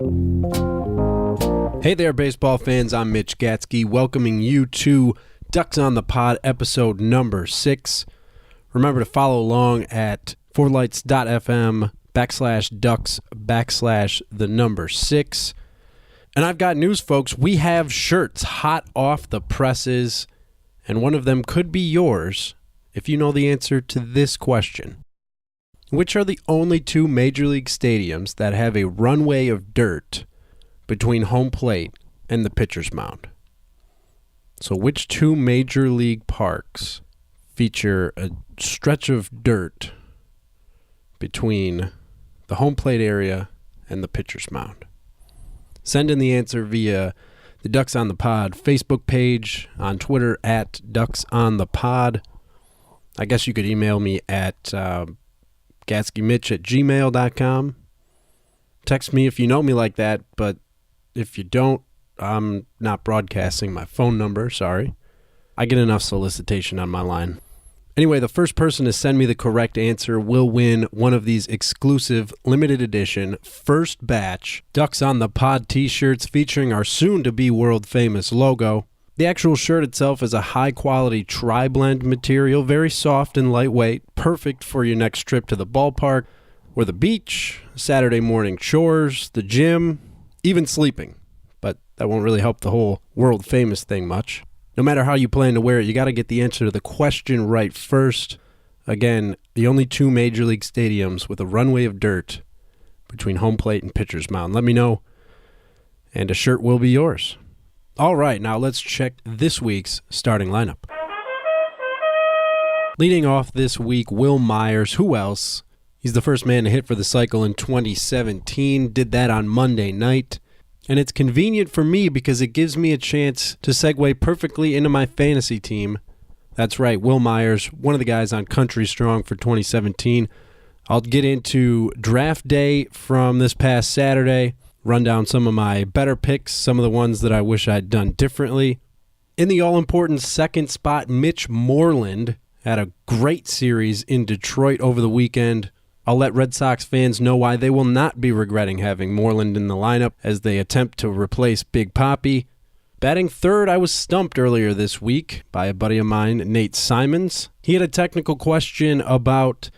Hey there, baseball fans. I'm Mitch Gatzke, welcoming you to Ducks on the Pod, episode number 6. Remember to follow along at forlights.fm/ducks/6. And I've got news, folks. We have shirts hot off the presses, and one of them could be yours if you know the answer to this question. Which are the only two major league stadiums that have a runway of dirt between home plate and the pitcher's mound? So which two major league parks feature a stretch of dirt between the home plate area and the pitcher's mound? Send in the answer via the Ducks on the Pod Facebook page, on Twitter at Ducks on the Pod. I guess you could email me at GatzkeMitch@gmail.com. Text me if you know me like that, but if you don't, I'm not broadcasting my phone number, sorry. I get enough solicitation on my line. Anyway, the first person to send me the correct answer will win one of these exclusive, limited edition, first batch Ducks on the Pod t-shirts featuring our soon-to-be world-famous logo. The actual shirt itself is a high-quality tri-blend material, very soft and lightweight, perfect for your next trip to the ballpark or the beach, Saturday morning chores, the gym, even sleeping. But that won't really help the whole world-famous thing much. No matter how you plan to wear it, you got to get the answer to the question right first. Again, the only two major league stadiums with a runway of dirt between home plate and pitcher's mound. Let me know, and a shirt will be yours. All right, now let's check this week's starting lineup. Leading off this week, Wil Myers. Who else? He's the first man to hit for the cycle in 2017. Did that on Monday night. And it's convenient for me because it gives me a chance to segue perfectly into my fantasy team. That's right, Wil Myers, one of the guys on Country Strong for 2017. I'll get into draft day from this past Saturday, run down some of my better picks, some of the ones that I wish I'd done differently. In the all-important second spot, Mitch Moreland had a great series in Detroit over the weekend. I'll let Red Sox fans know why they will not be regretting having Moreland in the lineup as they attempt to replace Big Papi. Batting third, I was stumped earlier this week by a buddy of mine, Nate Simons. He had a technical question about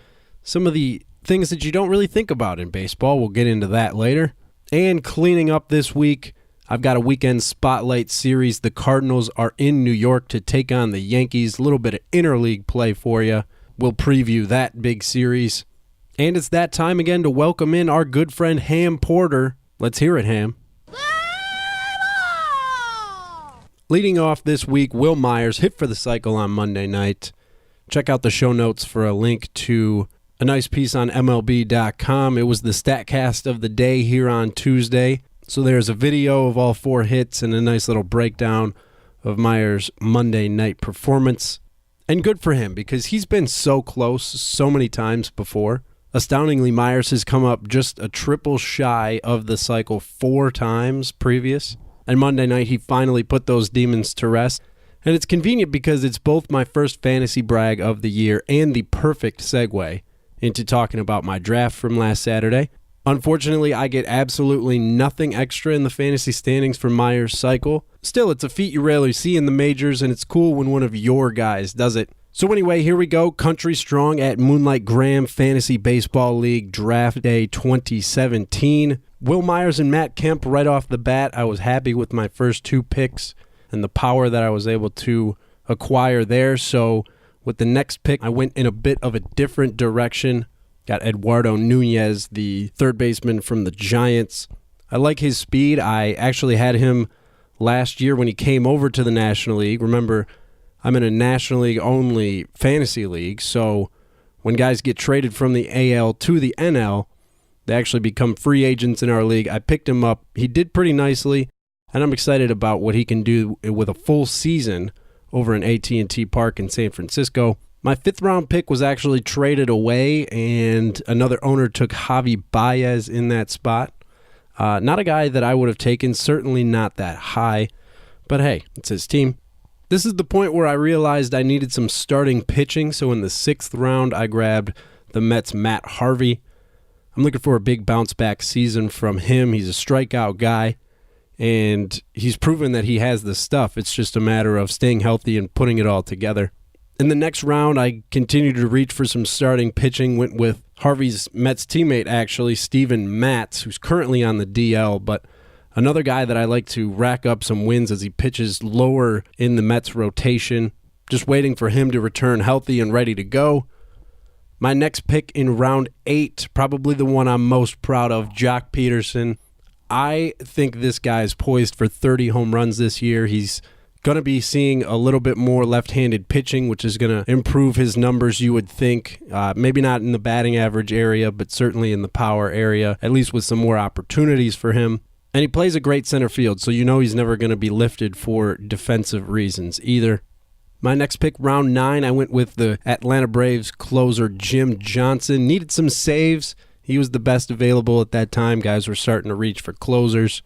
some of the things that you don't really think about in baseball. We'll get into that later. And cleaning up this week, I've got a weekend spotlight series. The Cardinals are in New York to take on the Yankees. A little bit of interleague play for you. We'll preview that big series. And it's that time again to welcome in our good friend Ham Porter. Let's hear it, Ham. Leading off this week, Wil Myers hit for the cycle on Monday night. Check out the show notes for a link to a nice piece on MLB.com. It was the StatCast of the day here on Tuesday. So there's a video of all 4 hits and a nice little breakdown of Myers' Monday night performance. And good for him because he's been so close so many times before. Astoundingly, Myers has come up just a triple shy of the cycle 4 times previous. And Monday night, he finally put those demons to rest. And it's convenient because it's both my first fantasy brag of the year and the perfect segue into talking about my draft from last Saturday. Unfortunately, I get absolutely nothing extra in the fantasy standings for Myers' cycle. Still, it's a feat you rarely see in the majors, and it's cool when one of your guys does it. So anyway, here we go. Country Strong at Moonlight Graham Fantasy Baseball League Draft Day 2017. Wil Myers and Matt Kemp right off the bat. I was happy with my first 2 picks and the power that I was able to acquire there. So with the next pick, I went in a bit of a different direction. Got Eduardo Nunez, the third baseman from the Giants. I like his speed. I actually had him last year when he came over to the National League. Remember, I'm in a National League only fantasy league, so when guys get traded from the AL to the NL, they actually become free agents in our league. I picked him up. He did pretty nicely, and I'm excited about what he can do with a full season over in AT&T Park in San Francisco. My 5th round pick was actually traded away, and another owner took Javi Baez in that spot. Not a guy that I would have taken, certainly not that high, but hey, it's his team. This is the point where I realized I needed some starting pitching, so in the 6th round, I grabbed the Mets' Matt Harvey. I'm looking for a big bounce-back season from him. He's a strikeout guy, and he's proven that he has the stuff. It's just a matter of staying healthy and putting it all together. In the next round, I continued to reach for some starting pitching, went with Harvey's Mets teammate, actually, Steven Matz, who's currently on the DL, but another guy that I like to rack up some wins as he pitches lower in the Mets rotation. Just waiting for him to return healthy and ready to go. My next pick in round 8, probably the one I'm most proud of, Jock Peterson. I think this guy is poised for 30 home runs this year. He's going to be seeing a little bit more left-handed pitching, which is going to improve his numbers, you would think. Maybe not in the batting average area, but certainly in the power area, at least with some more opportunities for him. And he plays a great center field, so you know he's never going to be lifted for defensive reasons either. My next pick, round 9, I went with the Atlanta Braves closer Jim Johnson. Needed some saves. He was the best available at that time. Guys were starting to reach for closers,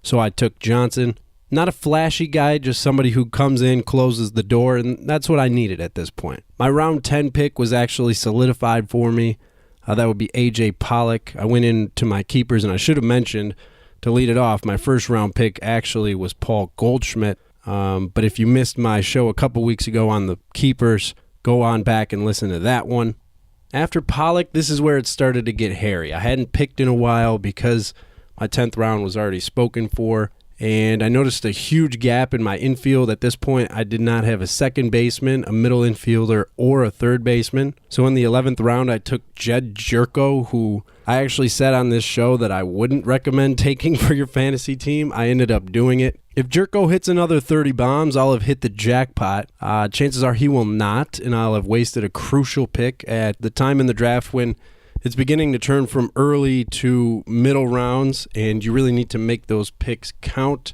so I took Johnson. Not a flashy guy, just somebody who comes in, closes the door, and that's what I needed at this point. My round 10 pick was actually solidified for me. That would be A.J. Pollock. I went into my keepers, and I should have mentioned, to lead it off, my first round pick actually was Paul Goldschmidt. But if you missed my show a couple weeks ago on the keepers, go on back and listen to that one. After Pollock, this is where it started to get hairy. I hadn't picked in a while because my 10th round was already spoken for. And I noticed a huge gap in my infield. At this point, I did not have a second baseman, a middle infielder, or a third baseman. So in the 11th round, I took Jed Jerko, who I actually said on this show that I wouldn't recommend taking for your fantasy team. I ended up doing it. If Jerko hits another 30 bombs, I'll have hit the jackpot. Chances are he will not, and I'll have wasted a crucial pick at the time in the draft when it's beginning to turn from early to middle rounds, and you really need to make those picks count.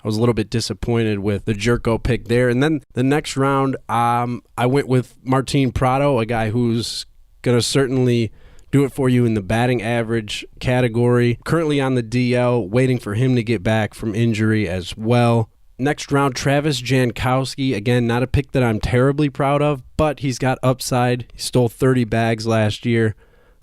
I was a little bit disappointed with the Jerko pick there. And then the next round, I went with Martin Prado, a guy who's going to certainly do it for you in the batting average category. Currently on the DL, waiting for him to get back from injury as well. Next round, Travis Jankowski. Again, not a pick that I'm terribly proud of, but he's got upside. He stole 30 bags last year.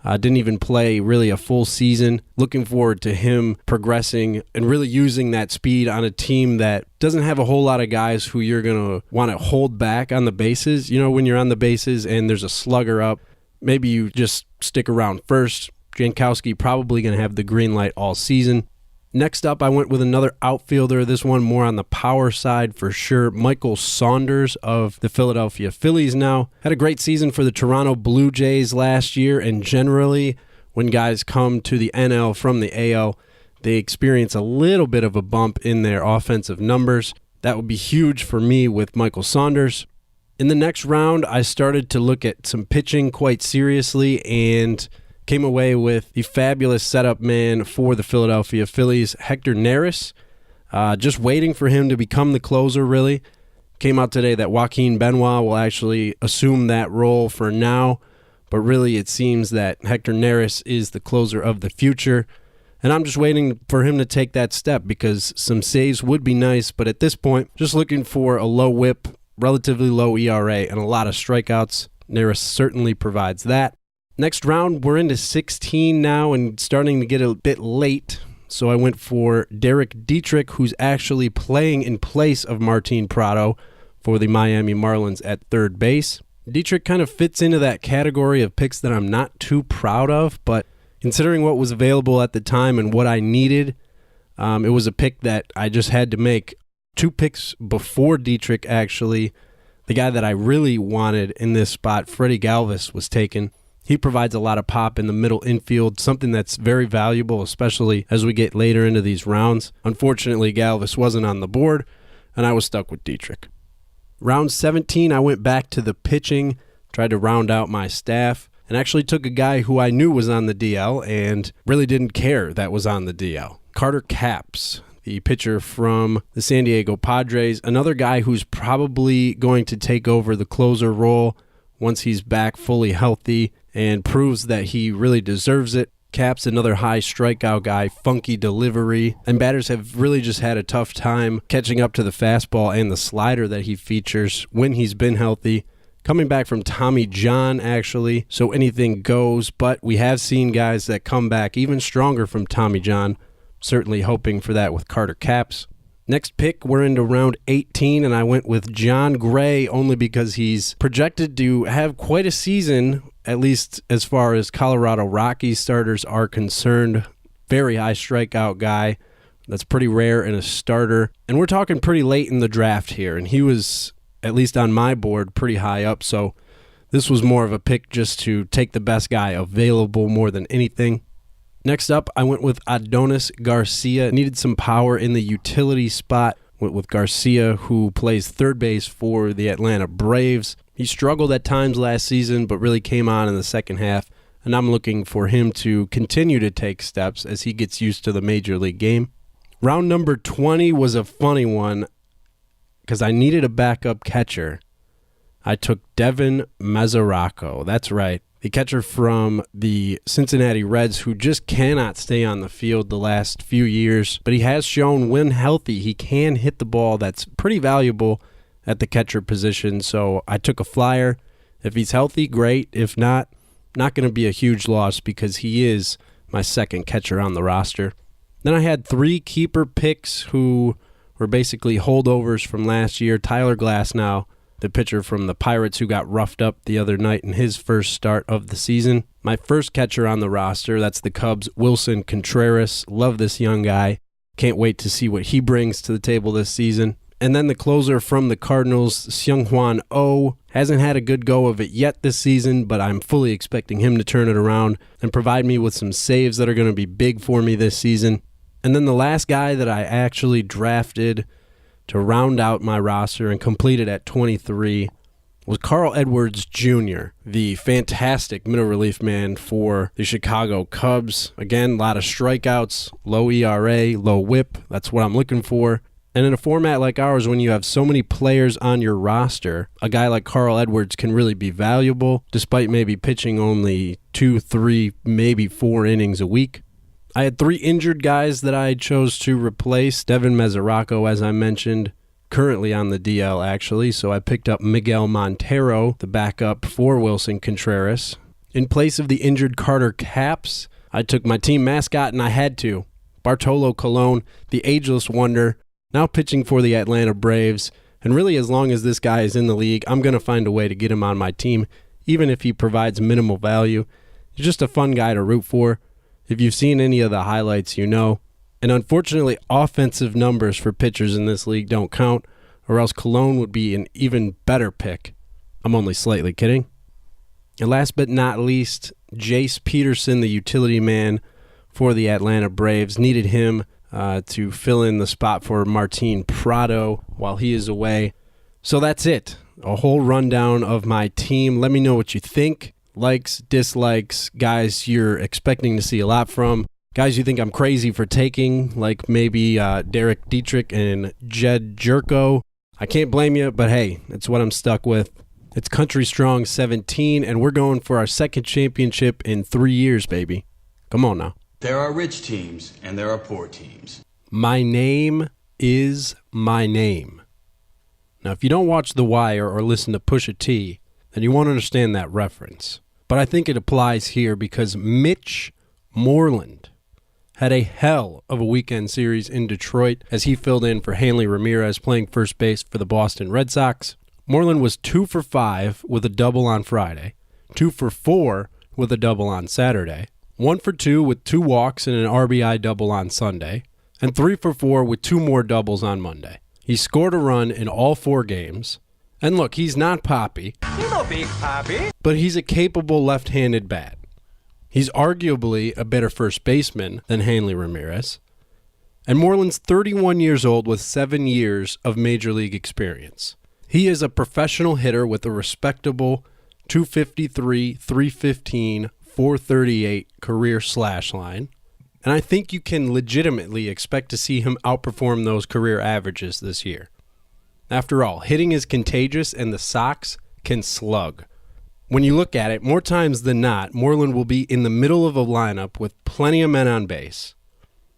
Didn't even play really a full season. Looking forward to him progressing and really using that speed on a team that doesn't have a whole lot of guys who you're going to want to hold back on the bases. You know, when you're on the bases and there's a slugger up, maybe you just stick around first. Jankowski probably going to have the green light all season. Next up, I went with another outfielder, this one more on the power side for sure, Michael Saunders of the Philadelphia Phillies now. Had a great season for the Toronto Blue Jays last year, and generally when guys come to the NL from the AL, they experience a little bit of a bump in their offensive numbers. That would be huge for me with Michael Saunders. In the next round, I started to look at some pitching quite seriously and came away with the fabulous setup man for the Philadelphia Phillies, Hector Neris. Just waiting for him to become the closer, really. Came out today that Joaquin Benoit will actually assume that role for now, but really it seems that Hector Neris is the closer of the future. And I'm just waiting for him to take that step because some saves would be nice, but at this point, just looking for a low whip, relatively low ERA, and a lot of strikeouts. Neris certainly provides that. Next round, we're into 16 now and starting to get a bit late. So I went for Derek Dietrich, who's actually playing in place of Martin Prado for the Miami Marlins at third base. Dietrich kind of fits into that category of picks that I'm not too proud of, but considering what was available at the time and what I needed, it was a pick that I just had to make. 2 picks before Dietrich, actually. The guy that I really wanted in this spot, Freddie Galvis, was taken. He provides a lot of pop in the middle infield, something that's very valuable, especially as we get later into these rounds. Unfortunately, Galvis wasn't on the board, and I was stuck with Dietrich. Round 17, I went back to the pitching, tried to round out my staff, and actually took a guy who I knew was on the DL and really didn't care that was on the DL. Carter Capps, the pitcher from the San Diego Padres, another guy who's probably going to take over the closer role once he's back fully healthy and proves that he really deserves it. Cap's another high strikeout guy, funky delivery, and batters have really just had a tough time catching up to the fastball and the slider that he features when he's been healthy. coming back from Tommy John, actually, so anything goes, but we have seen guys that come back even stronger from Tommy John. Certainly hoping for that with Carter Capps. Next pick, we're into round 18, and I went with John Gray only because he's projected to have quite a season, at least as far as Colorado Rockies starters are concerned. Very high strikeout guy. That's pretty rare in a starter. And we're talking pretty late in the draft here, and he was, at least on my board, pretty high up, so this was more of a pick just to take the best guy available more than anything. Next up, I went with Adonis Garcia. Needed some power in the utility spot. Went with Garcia, who plays third base for the Atlanta Braves. He struggled at times last season, but really came on in the second half, and I'm looking for him to continue to take steps as he gets used to the major league game. Round number 20 was a funny one because I needed a backup catcher. I took Devin Mesoraco. That's right. The catcher from the Cincinnati Reds, who just cannot stay on the field the last few years, but he has shown when healthy he can hit the ball. That's pretty valuable at the catcher position, so I took a flyer. If he's healthy, great. If not going to be a huge loss because he is my second catcher on the roster. Then I had 3 keeper picks who were basically holdovers from last year. Tyler Glasnow, the pitcher from the Pirates who got roughed up the other night in his first start of the season. My first catcher on the roster, that's the Cubs' Wilson Contreras. Love this young guy. Can't wait to see what he brings to the table this season. And then the closer from the Cardinals, Seung-Hwan Oh. Hasn't had a good go of it yet this season, but I'm fully expecting him to turn it around and provide me with some saves that are going to be big for me this season. And then the last guy that I actually drafted to round out my roster and completed at 23 was Carl Edwards Jr., the fantastic middle relief man for the Chicago Cubs. Again, a lot of strikeouts, low ERA, low whip. That's what I'm looking for. And in a format like ours, when you have so many players on your roster, a guy like Carl Edwards can really be valuable, despite maybe pitching only 2, 3, maybe 4 innings a week. I had 3 injured guys that I chose to replace. Devin Mesoraco, as I mentioned, currently on the DL actually, so I picked up Miguel Montero, the backup for Wilson Contreras. In place of the injured Carter Capps, I took my team mascot, and I had to. Bartolo Colon, the ageless wonder, now pitching for the Atlanta Braves. And really, as long as this guy is in the league, I'm going to find a way to get him on my team, even if he provides minimal value. He's just a fun guy to root for. If you've seen any of the highlights, you know. And unfortunately, offensive numbers for pitchers in this league don't count, or else Cologne would be an even better pick. I'm only slightly kidding. And last but not least, Jace Peterson, the utility man for the Atlanta Braves. Needed him to fill in the spot for Martin Prado while he is away. So that's it. A whole rundown of my team. Let me know what you think. Likes, dislikes, guys you're expecting to see a lot from, guys you think I'm crazy for taking, like maybe Derek Dietrich and Jed Jerko. I can't blame you, but hey, it's what I'm stuck with. It's Country Strong 17, and we're going for our second championship in 3 years, baby. Come on now. There are rich teams, and there are poor teams. My name is my name. Now, if you don't watch The Wire or listen to Pusha T, then you won't understand that reference. But I think it applies here because Mitch Moreland had a hell of a weekend series in Detroit as he filled in for Hanley Ramirez playing first base for the Boston Red Sox. Moreland was 2 for 5 with a double on Friday, 2 for 4 with a double on Saturday, 1 for 2 with 2 walks and an RBI double on Sunday, and 3 for 4 with 2 more doubles on Monday. He scored a run in all 4 games. And look, he's not Poppy. He's no big Poppy. But he's a capable left-handed bat. He's arguably a better first baseman than Hanley Ramirez. And Moreland's 31 years old with 7 years of major league experience. He is a professional hitter with a respectable 253, 315, 438 career slash line. And I think you can legitimately expect to see him outperform those career averages this year. After all, hitting is contagious and the Sox can slug. When you look at it, more times than not, Moreland will be in the middle of a lineup with plenty of men on base.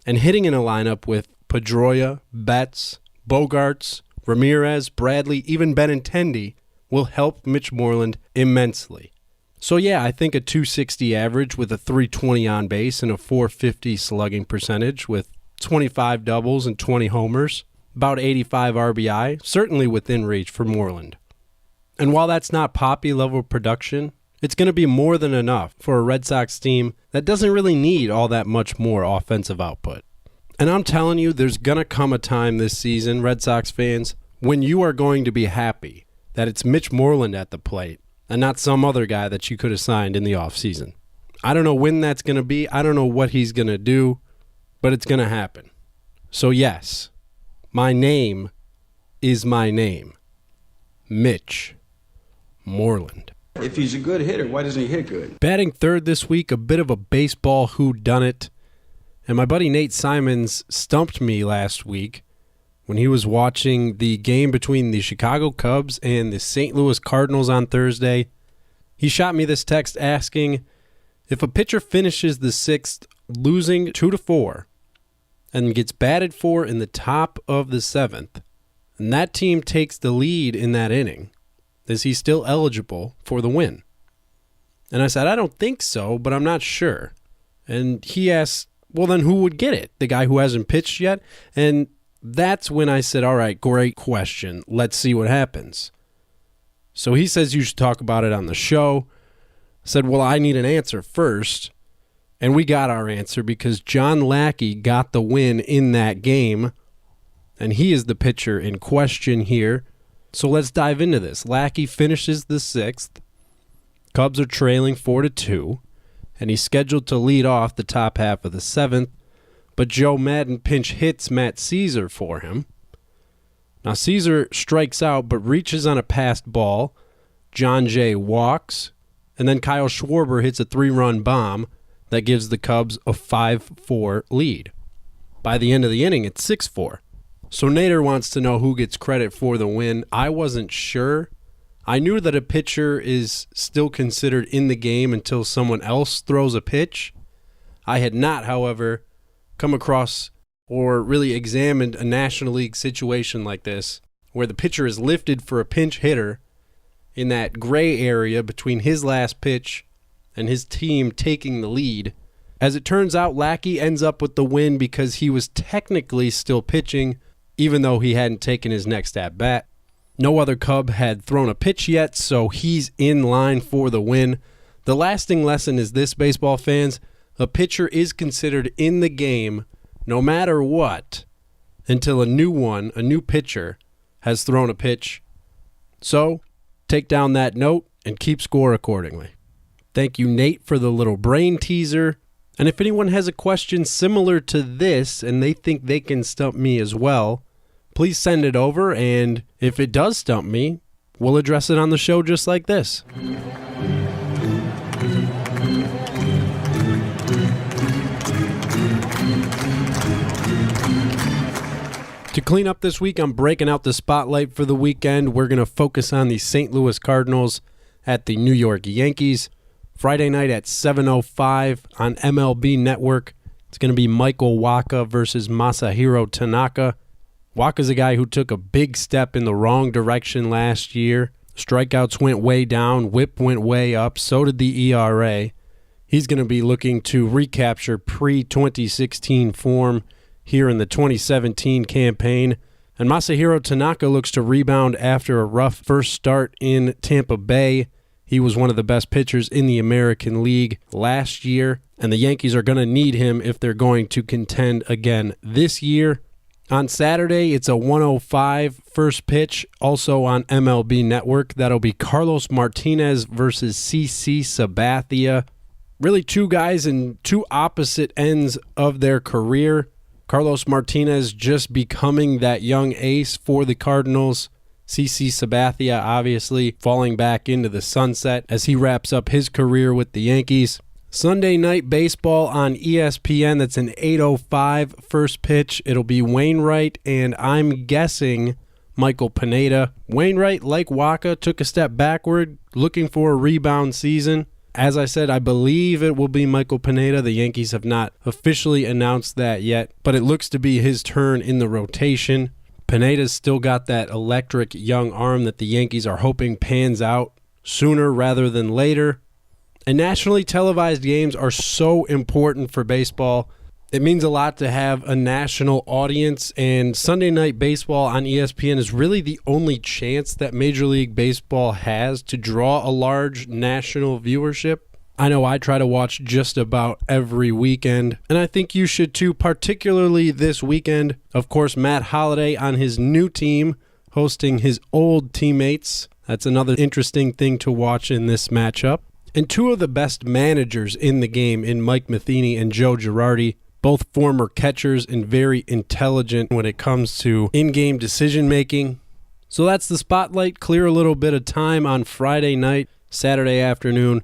And hitting in a lineup with Pedroia, Betts, Bogarts, Ramirez, Bradley, even Benintendi will help Mitch Moreland immensely. So yeah, I think a 260 average with a 320 on base and a 450 slugging percentage with 25 doubles and 20 homers, about 85 RBI, certainly within reach for Moreland. And while that's not Poppy level production, it's going to be more than enough for a Red Sox team that doesn't really need all that much more offensive output. And I'm telling you, there's going to come a time this season, Red Sox fans, when you are going to be happy that it's Mitch Moreland at the plate and not some other guy that you could have signed in the offseason. I don't know when that's going to be. I don't know what he's going to do, but it's going to happen. So yes, my name is my name. Mitch Moreland. If he's a good hitter, why doesn't he hit good? Batting third this week, a bit of a baseball whodunit. And my buddy Nate Simons stumped me last week when he was watching the game between the Chicago Cubs and the St. Louis Cardinals on Thursday. He shot me this text asking, if a pitcher finishes the sixth losing 2-4 and gets batted for in the top of the seventh, and that team takes the lead in that inning, is he still eligible for the win? And I said, I don't think so, but I'm not sure. And he asked, well, then who would get it? The guy who hasn't pitched yet? And that's when I said, all right, great question. Let's see what happens. So he says you should talk about it on the show. I said, well, I need an answer first. And we got our answer because John Lackey got the win in that game. And he is the pitcher in question here. So let's dive into this. Lackey finishes the sixth. Cubs are trailing 4-2, and he's scheduled to lead off the top half of the seventh, but Joe Madden pinch hits Matt Caesar for him. Now Caesar strikes out but reaches on a passed ball. John Jay walks, and then Kyle Schwarber hits a 3-run bomb that gives the Cubs a 5-4 lead. By the end of the inning, it's 6-4. So Nader wants to know who gets credit for the win. I wasn't sure. I knew that a pitcher is still considered in the game until someone else throws a pitch. I had not, however, come across or really examined a National League situation like this where the pitcher is lifted for a pinch hitter in that gray area between his last pitch and his team taking the lead. As it turns out, Lackey ends up with the win because he was technically still pitching, even though he hadn't taken his next at-bat. No other Cub had thrown a pitch yet, so he's in line for the win. The lasting lesson is this, baseball fans. A pitcher is considered in the game no matter what until a new pitcher, has thrown a pitch. So take down that note and keep score accordingly. Thank you, Nate, for the little brain teaser. And if anyone has a question similar to this and they think they can stump me as well, please send it over, and if it does stump me, we'll address it on the show just like this. To clean up this week, I'm breaking out the spotlight for the weekend. We're going to focus on the St. Louis Cardinals at the New York Yankees. Friday night at 7:05 on MLB Network. It's going to be Michael Wacha versus Masahiro Tanaka. Waka's a guy who took a big step in the wrong direction last year. Strikeouts went way down, whip went way up, so did the ERA. He's going to be looking to recapture pre-2016 form here in the 2017 campaign. And Masahiro Tanaka looks to rebound after a rough first start in Tampa Bay. He was one of the best pitchers in the American League last year, and the Yankees are going to need him if they're going to contend again this year. On Saturday, it's a 1:05 first pitch, also on MLB Network. That'll be Carlos Martinez versus CC Sabathia. Really two guys in two opposite ends of their career. Carlos Martinez just becoming that young ace for the Cardinals. CC Sabathia obviously falling back into the sunset as he wraps up his career with the Yankees. Sunday night baseball on ESPN. That's an 8:05 first pitch. It'll be Wainwright and I'm guessing Michael Pineda. Wainwright, like Wacha, took a step backward, looking for a rebound season. As I said, I believe it will be Michael Pineda. The Yankees have not officially announced that yet, but it looks to be his turn in the rotation. Pineda's still got that electric young arm that the Yankees are hoping pans out sooner rather than later. And nationally televised games are so important for baseball. It means a lot to have a national audience, and Sunday Night Baseball on ESPN is really the only chance that Major League Baseball has to draw a large national viewership. I know I try to watch just about every weekend, and I think you should too, particularly this weekend. Of course, Matt Holliday on his new team, hosting his old teammates. That's another interesting thing to watch in this matchup. And two of the best managers in the game in Mike Matheny and Joe Girardi, both former catchers and very intelligent when it comes to in-game decision-making. So that's the spotlight. Clear a little bit of time on Friday night, Saturday afternoon,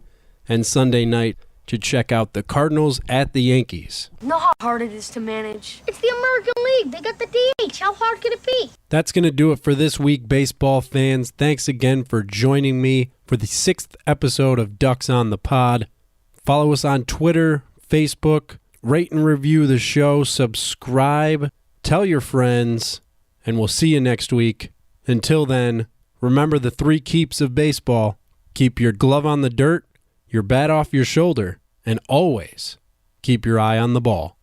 and Sunday night to check out the Cardinals at the Yankees. You know how hard it is to manage? It's the American League. They got the DH. How hard could it be? That's going to do it for this week, baseball fans. Thanks again for joining me for the 6th episode of Ducks on the Pod. Follow us on Twitter, Facebook, rate and review the show, subscribe, tell your friends, and we'll see you next week. Until then, remember the 3 keeps of baseball. Keep your glove on the dirt, your bat off your shoulder, and always keep your eye on the ball.